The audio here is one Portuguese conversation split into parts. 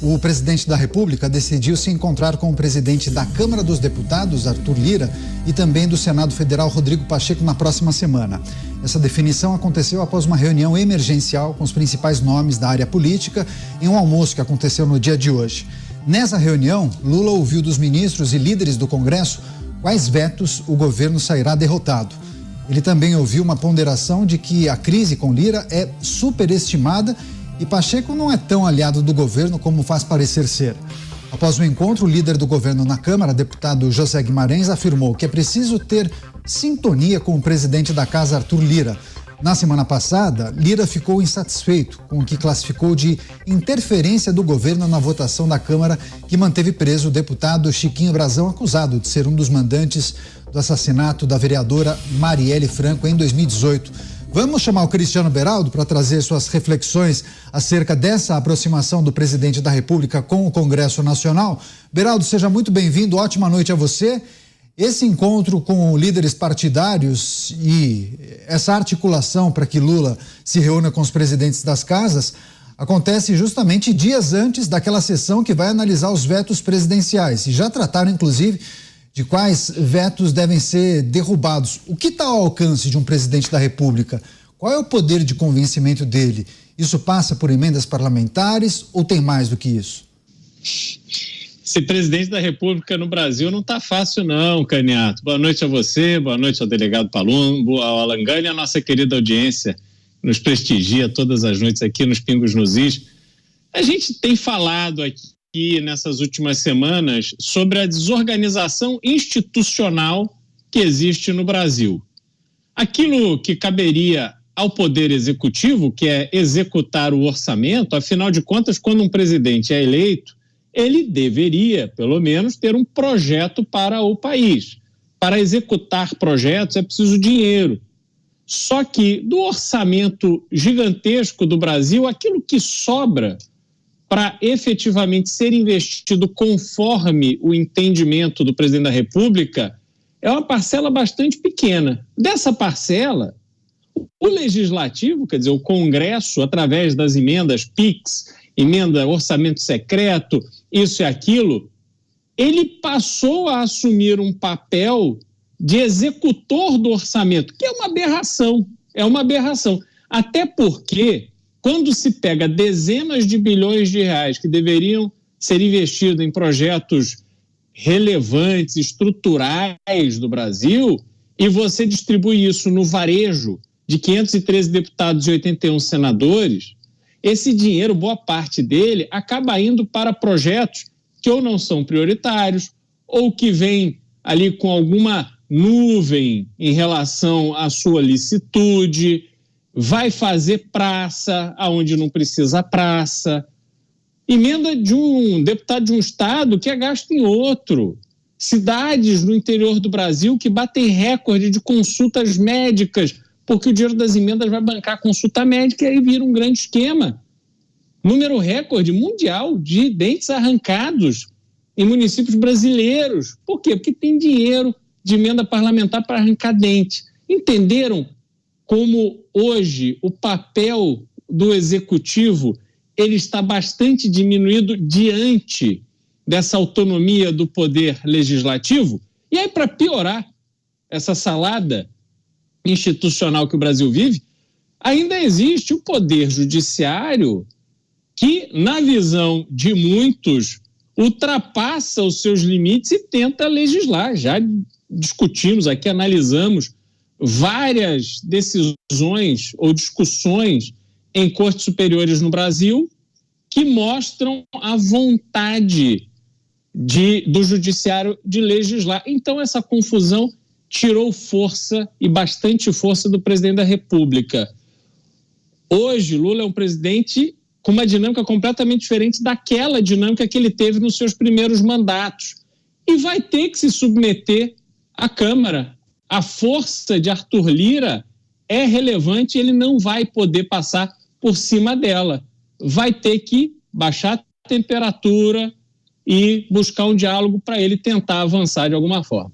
O presidente da República decidiu se encontrar com o presidente da Câmara dos Deputados, Arthur Lira, e também do Senado Federal, Rodrigo Pacheco, na próxima semana. Essa definição aconteceu após uma reunião emergencial com os principais nomes da área política em um almoço que aconteceu no dia de hoje. Nessa reunião, Lula ouviu dos ministros e líderes do Congresso quais vetos o governo sairá derrotado. Ele também ouviu uma ponderação de que a crise com Lira é superestimada e Pacheco não é tão aliado do governo como faz parecer ser. Após o encontro, o líder do governo na Câmara, deputado José Guimarães, afirmou que é preciso ter sintonia com o presidente da Casa, Arthur Lira. Na semana passada, Lira ficou insatisfeito com o que classificou de interferência do governo na votação da Câmara, que manteve preso o deputado Chiquinho Brazão, acusado de ser um dos mandantes do assassinato da vereadora Marielle Franco em 2018. Vamos chamar o Cristiano Beraldo para trazer suas reflexões acerca dessa aproximação do presidente da República com o Congresso Nacional. Beraldo, seja muito bem-vindo, ótima noite a você. Esse encontro com líderes partidários e essa articulação para que Lula se reúna com os presidentes das casas acontece justamente dias antes daquela sessão que vai analisar os vetos presidenciais. E já trataram, inclusive, de quais vetos devem ser derrubados. O que está ao alcance de um presidente da República? Qual é o poder de convencimento dele? Isso passa por emendas parlamentares ou tem mais do que isso? Ser presidente da República no Brasil não está fácil não, Caniato. Boa noite a você, boa noite ao delegado Palumbo, ao Alan Gani e à nossa querida audiência, que nos prestigia todas as noites aqui nos Pingos nos Is. A gente tem falado aqui nessas últimas semanas sobre a desorganização institucional que existe no Brasil. Aquilo que caberia ao Poder Executivo, que é executar o orçamento, afinal de contas, quando um presidente é eleito, ele deveria, pelo menos, ter um projeto para o país. Para executar projetos é preciso dinheiro. Só que do orçamento gigantesco do Brasil, aquilo que sobra para efetivamente ser investido conforme o entendimento do presidente da República, é uma parcela bastante pequena. Dessa parcela, o Legislativo, quer dizer, o Congresso, através das emendas PIX, emenda orçamento secreto, isso e aquilo, ele passou a assumir um papel de executor do orçamento, que é uma aberração, até porque quando se pega dezenas de bilhões de reais que deveriam ser investidos em projetos relevantes, estruturais do Brasil, e você distribui isso no varejo de 513 deputados e 81 senadores, esse dinheiro, boa parte dele, acaba indo para projetos que ou não são prioritários, ou que vêm ali com alguma nuvem em relação à sua licitude, vai fazer praça aonde não precisa praça, emenda de um deputado de um estado que é gasto em outro, cidades no interior do Brasil que batem recorde de consultas médicas, porque o dinheiro das emendas vai bancar a consulta médica e aí vira um grande esquema. Número recorde mundial de dentes arrancados em municípios brasileiros. Por quê? Porque tem dinheiro de emenda parlamentar para arrancar dente. Entenderam como hoje o papel do executivo ele está bastante diminuído diante dessa autonomia do poder legislativo? E aí, para piorar essa salada institucional que o Brasil vive, ainda existe o poder judiciário que, na visão de muitos, ultrapassa os seus limites e tenta legislar. Já discutimos aqui, analisamos várias decisões ou discussões em cortes superiores no Brasil que mostram a vontade do judiciário de legislar. Então, essa confusão tirou força e bastante força do presidente da República. Hoje, Lula é um presidente com uma dinâmica completamente diferente daquela dinâmica que ele teve nos seus primeiros mandatos. E vai ter que se submeter à Câmara. A força de Arthur Lira é relevante, ele não vai poder passar por cima dela. Vai ter que baixar a temperatura e buscar um diálogo para ele tentar avançar de alguma forma.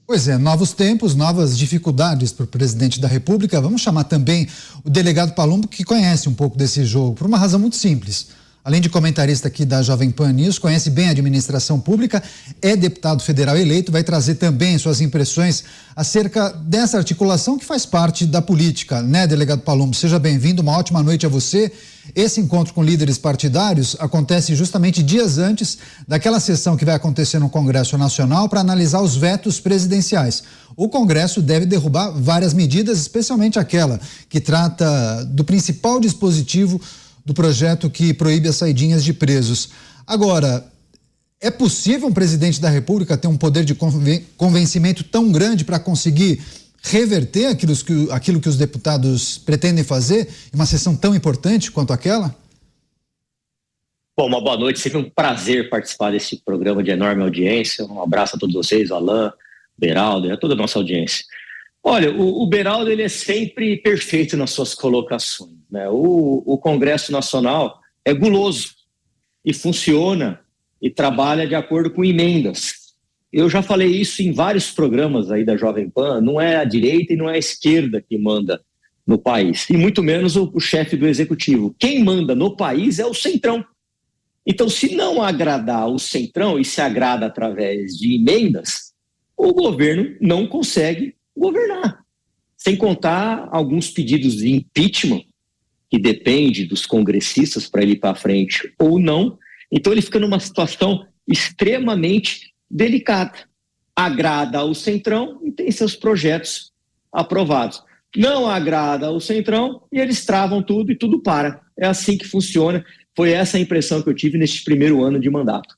Pois é, novos tempos, novas dificuldades para o presidente da República. Vamos chamar também o delegado Palumbo, que conhece um pouco desse jogo, por uma razão muito simples. Além de comentarista aqui da Jovem Pan News, conhece bem a administração pública, é deputado federal eleito, vai trazer também suas impressões acerca dessa articulação que faz parte da política, né, delegado Palumbo? Seja bem-vindo, uma ótima noite a você. Esse encontro com líderes partidários acontece justamente dias antes daquela sessão que vai acontecer no Congresso Nacional para analisar os vetos presidenciais. O Congresso deve derrubar várias medidas, especialmente aquela que trata do principal dispositivo do projeto que proíbe as saidinhas de presos. Agora, é possível um presidente da República ter um poder de convencimento tão grande para conseguir reverter aquilo que os deputados pretendem fazer em uma sessão tão importante quanto aquela? Bom, uma boa noite, sempre um prazer participar desse programa de enorme audiência. Um abraço a todos vocês, o Alain, o Beraldo, a toda a nossa audiência. Olha, o Beraldo, ele é sempre perfeito nas suas colocações, né? O Congresso Nacional é guloso e funciona e trabalha de acordo com emendas. Eu já falei isso em vários programas aí da Jovem Pan, não é a direita e não é a esquerda que manda no país, e muito menos o chefe do executivo. Quem manda no país é o Centrão. Então, se não agradar o Centrão e se agrada através de emendas, o governo não consegue governar. Sem contar alguns pedidos de impeachment, que depende dos congressistas para ele ir para frente ou não. Então, ele fica numa situação extremamente delicada. Agrada ao Centrão e tem seus projetos aprovados. Não agrada ao Centrão e eles travam tudo e tudo para. É assim que funciona. Foi essa a impressão que eu tive neste primeiro ano de mandato.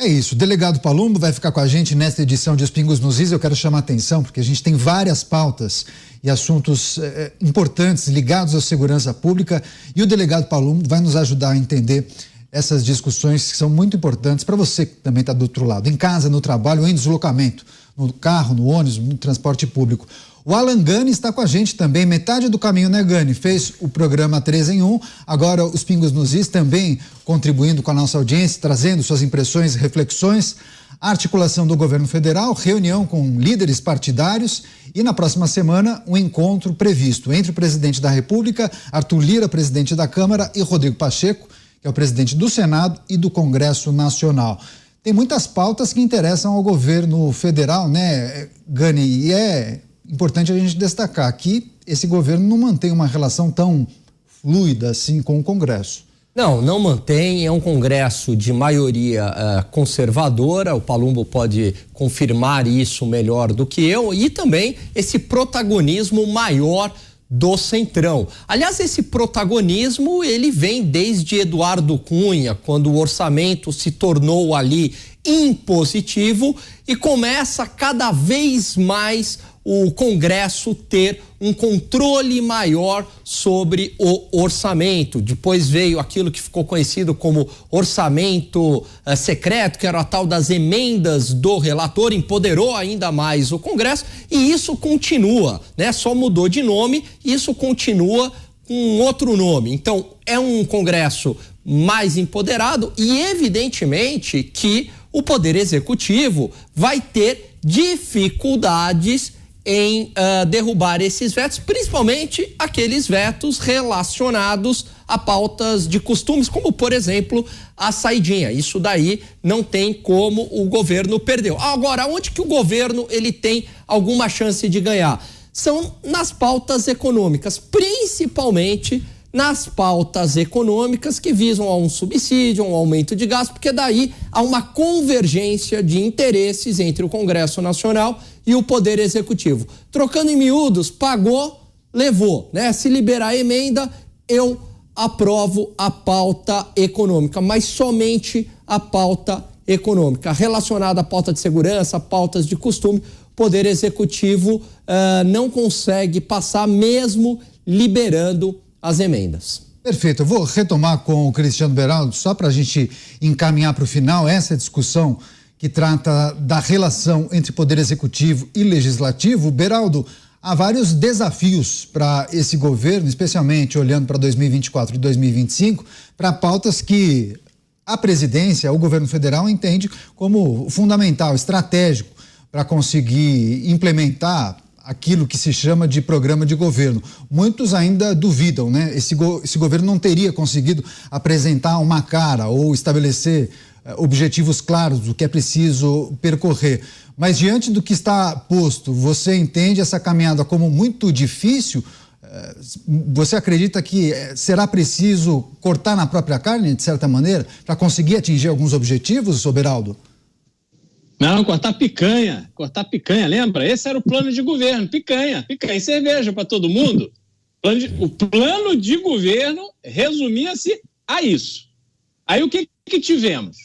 É isso. O delegado Palumbo vai ficar com a gente nesta edição de Os Pingos nos Is. Eu quero chamar a atenção porque a gente tem várias pautas e assuntos importantes ligados à segurança pública, e o delegado Palumbo vai nos ajudar a entender essas discussões que são muito importantes para você que também está do outro lado, em casa, no trabalho ou em deslocamento, no carro, no ônibus, no transporte público. O Alan Gani está com a gente também, metade do caminho, né, Gani? Fez o programa 3 em 1, agora os Pingos nos Is também contribuindo com a nossa audiência, trazendo suas impressões e reflexões. A articulação do governo federal, reunião com líderes partidários e na próxima semana um encontro previsto entre o presidente da República, Arthur Lira, presidente da Câmara, e Rodrigo Pacheco, que é o presidente do Senado e do Congresso Nacional. Tem muitas pautas que interessam ao governo federal, né, Gani? E é importante a gente destacar que esse governo não mantém uma relação tão fluida assim com o Congresso. Não mantém, é um Congresso de maioria conservadora, o Palumbo pode confirmar isso melhor do que eu, e também esse protagonismo maior do Centrão. Aliás, esse protagonismo, ele vem desde Eduardo Cunha, quando o orçamento se tornou ali impositivo e começa cada vez mais o Congresso ter um controle maior sobre o orçamento. Depois veio aquilo que ficou conhecido como orçamento secreto, que era a tal das emendas do relator, empoderou ainda mais o Congresso, e isso continua, né? Só mudou de nome, isso continua com outro nome. Então, é um Congresso mais empoderado e, evidentemente, que o Poder Executivo vai ter dificuldades em derrubar esses vetos, principalmente aqueles vetos relacionados a pautas de costumes, como, por exemplo, a saidinha. Isso daí não tem como o governo perder. Agora, onde que o governo ele tem alguma chance de ganhar? São nas pautas econômicas, principalmente nas pautas econômicas que visam a um subsídio, um aumento de gasto, porque daí há uma convergência de interesses entre o Congresso Nacional e o Poder Executivo. Trocando em miúdos, pagou, levou, né? Se liberar a emenda, eu aprovo a pauta econômica, mas somente a pauta econômica. Relacionada à pauta de segurança, pautas de costume, o Poder Executivo não consegue passar mesmo liberando as emendas. Perfeito, eu vou retomar com o Cristiano Beraldo, só para a gente encaminhar para o final essa discussão que trata da relação entre Poder Executivo e Legislativo. Beraldo, há vários desafios para esse governo, especialmente olhando para 2024 e 2025, para pautas que a presidência, o governo federal, entende como fundamental, estratégico, para conseguir implementar aquilo que se chama de programa de governo. Muitos ainda duvidam, né? Esse governo não teria conseguido apresentar uma cara ou estabelecer objetivos claros do que é preciso percorrer. Mas diante do que está posto, você entende essa caminhada como muito difícil? Você acredita que será preciso cortar na própria carne, de certa maneira, para conseguir atingir alguns objetivos, Beraldo? Não, cortar picanha, lembra? Esse era o plano de governo, picanha e cerveja para todo mundo. O plano de governo resumia-se a isso. Aí o que tivemos?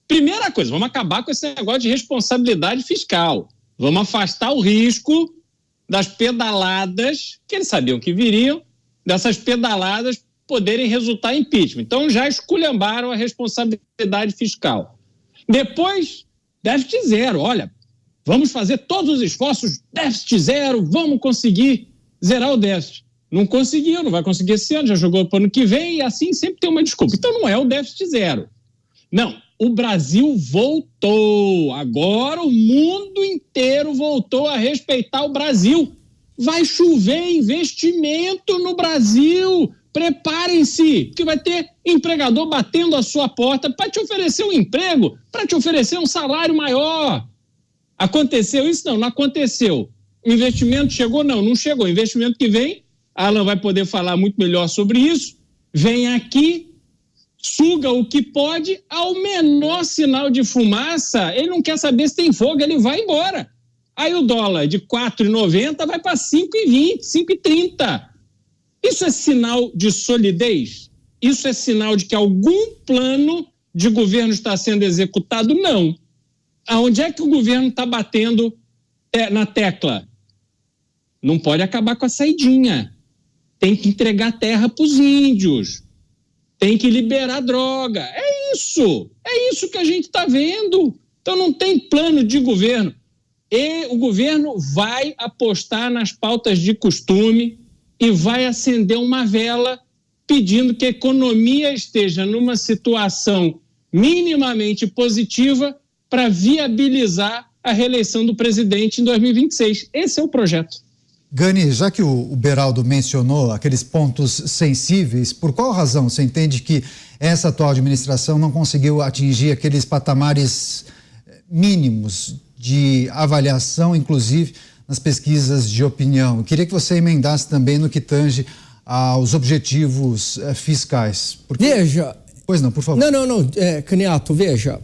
Primeira coisa, vamos acabar com esse negócio de responsabilidade fiscal. Vamos afastar o risco das pedaladas, que eles sabiam que viriam, dessas pedaladas poderem resultar em impeachment. Então já esculhambaram a responsabilidade fiscal. Depois, déficit zero. Olha, vamos fazer todos os esforços, déficit zero, vamos conseguir zerar o déficit. Não conseguiu, não vai conseguir esse ano, já jogou para o ano que vem e assim sempre tem uma desculpa. Então não é o déficit zero. Não, o Brasil voltou. Agora o mundo inteiro voltou a respeitar o Brasil. Vai chover investimento no Brasil. Preparem-se, que vai ter empregador batendo a sua porta para te oferecer um emprego, para te oferecer um salário maior. Aconteceu isso? Não aconteceu. O investimento chegou? Não chegou. O investimento que vem, Alan vai poder falar muito melhor sobre isso, vem aqui, suga o que pode, ao menor sinal de fumaça, ele não quer saber se tem fogo, ele vai embora. Aí o dólar de 4,90 vai para 5,20, 5,30. Isso é sinal de solidez? Isso é sinal de que algum plano de governo está sendo executado? Não. Aonde é que o governo está batendo na tecla? Não pode acabar com a saidinha. Tem que entregar terra para os índios. Tem que liberar droga. É isso que a gente está vendo. Então não tem plano de governo. E o governo vai apostar nas pautas de costume e vai acender uma vela pedindo que a economia esteja numa situação minimamente positiva para viabilizar a reeleição do presidente em 2026. Esse é o projeto. Gani, já que o Beraldo mencionou aqueles pontos sensíveis, por qual razão você entende que essa atual administração não conseguiu atingir aqueles patamares mínimos de avaliação, inclusive nas pesquisas de opinião? Eu queria que você emendasse também no que tange aos objetivos fiscais. Porque... Veja... Pois não, por favor. Não, Caniato, veja,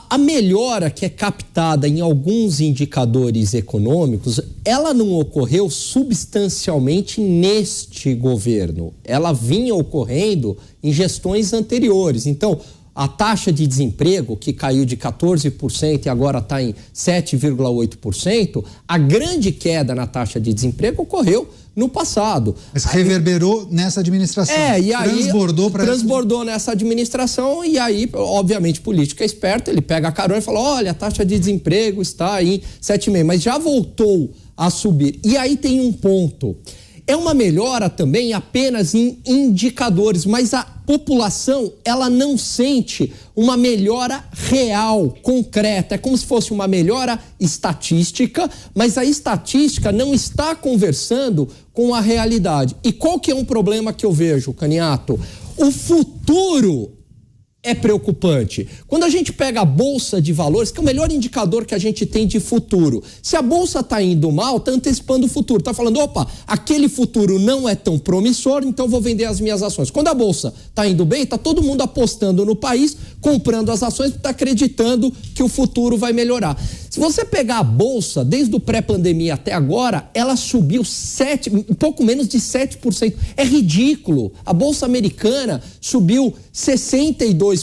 a melhora que é captada em alguns indicadores econômicos, ela não ocorreu substancialmente neste governo. Ela vinha ocorrendo em gestões anteriores. Então, a taxa de desemprego, que caiu de 14% e agora está em 7,8%, a grande queda na taxa de desemprego ocorreu no passado. Mas reverberou nessa administração. E aí transbordou nessa administração e aí, obviamente, político é esperto, ele pega a carona e fala, olha, a taxa de desemprego está em 7,5%, mas já voltou a subir. E aí tem um ponto. É uma melhora também apenas em indicadores, mas a população, ela não sente uma melhora real, concreta. É como se fosse uma melhora estatística, mas a estatística não está conversando com a realidade. E qual que é um problema que eu vejo, Caniato? O futuro é preocupante. Quando a gente pega a Bolsa de Valores, que é o melhor indicador que a gente tem de futuro, se a Bolsa está indo mal, está antecipando o futuro, está falando, opa, aquele futuro não é tão promissor, então vou vender as minhas ações. Quando a Bolsa está indo bem, está todo mundo apostando no país, comprando as ações, porque está acreditando que o futuro vai melhorar. Se você pegar a Bolsa, desde o pré-pandemia até agora, ela subiu um pouco menos de 7%. É ridículo. A Bolsa americana subiu 62%.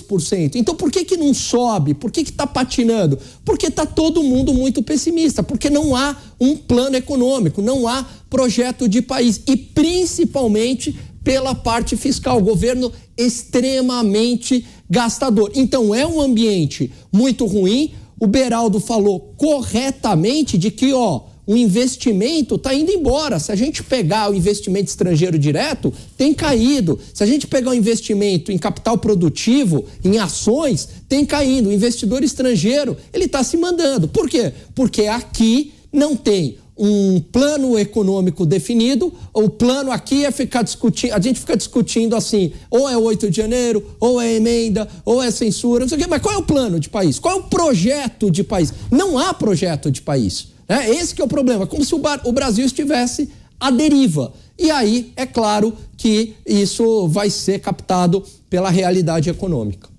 Então por que não sobe? Por que está patinando? Porque está todo mundo muito pessimista, porque não há um plano econômico, não há projeto de país e principalmente pela parte fiscal, o governo extremamente gastador. Então é um ambiente muito ruim. O Beraldo falou corretamente de que, o investimento está indo embora. Se a gente pegar o investimento estrangeiro direto, tem caído. Se a gente pegar o investimento em capital produtivo, em ações, tem caído. O investidor estrangeiro, ele está se mandando. Por quê? Porque aqui não tem um plano econômico definido. O plano aqui é ficar discutindo, a gente fica discutindo assim, ou é 8 de janeiro, ou é emenda, ou é censura, não sei o quê, mas qual é o plano de país? Qual é o projeto de país? Não há projeto de país, né? Esse que é o problema, como se o Brasil estivesse à deriva. E aí, é claro que isso vai ser captado pela realidade econômica.